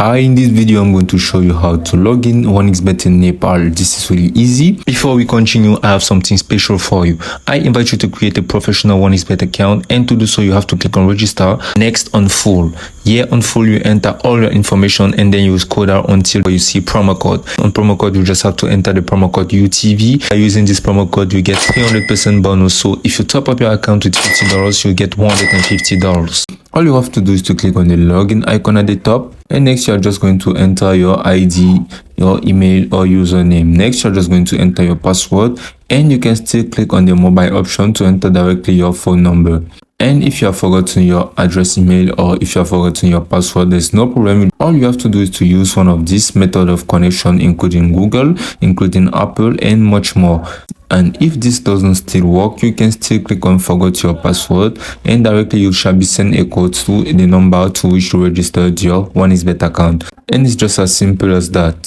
Hi, in this video I'm going to show you how to log in 1xBet in Nepal. This is really easy. Before we continue, I have something special for you. I invite you to create a professional 1xBet account, and to do so you have to click on register. Next, on full. Here on full you enter all your information and then you scroll down until you see promo code. On promo code you just have to enter the promo code UTV. By using this promo code you get 300% bonus. So if you top up your account with $50 you get $150. All you have to do is to click on the login icon at the top, and next you are just going to enter your ID, your email or username. Next you are just going to enter your password, and you can still click on the mobile option to enter directly your phone number. And if you have forgotten your address, email, or if you have forgotten your password, there's no problem. All you have to do is to use one of these methods of connection, including Google, including Apple, and much more. And if this doesn't still work, you can still click on forgot your password, and directly you shall be sent a code to the number to which you registered your 1xBet account. And it's just as simple as that.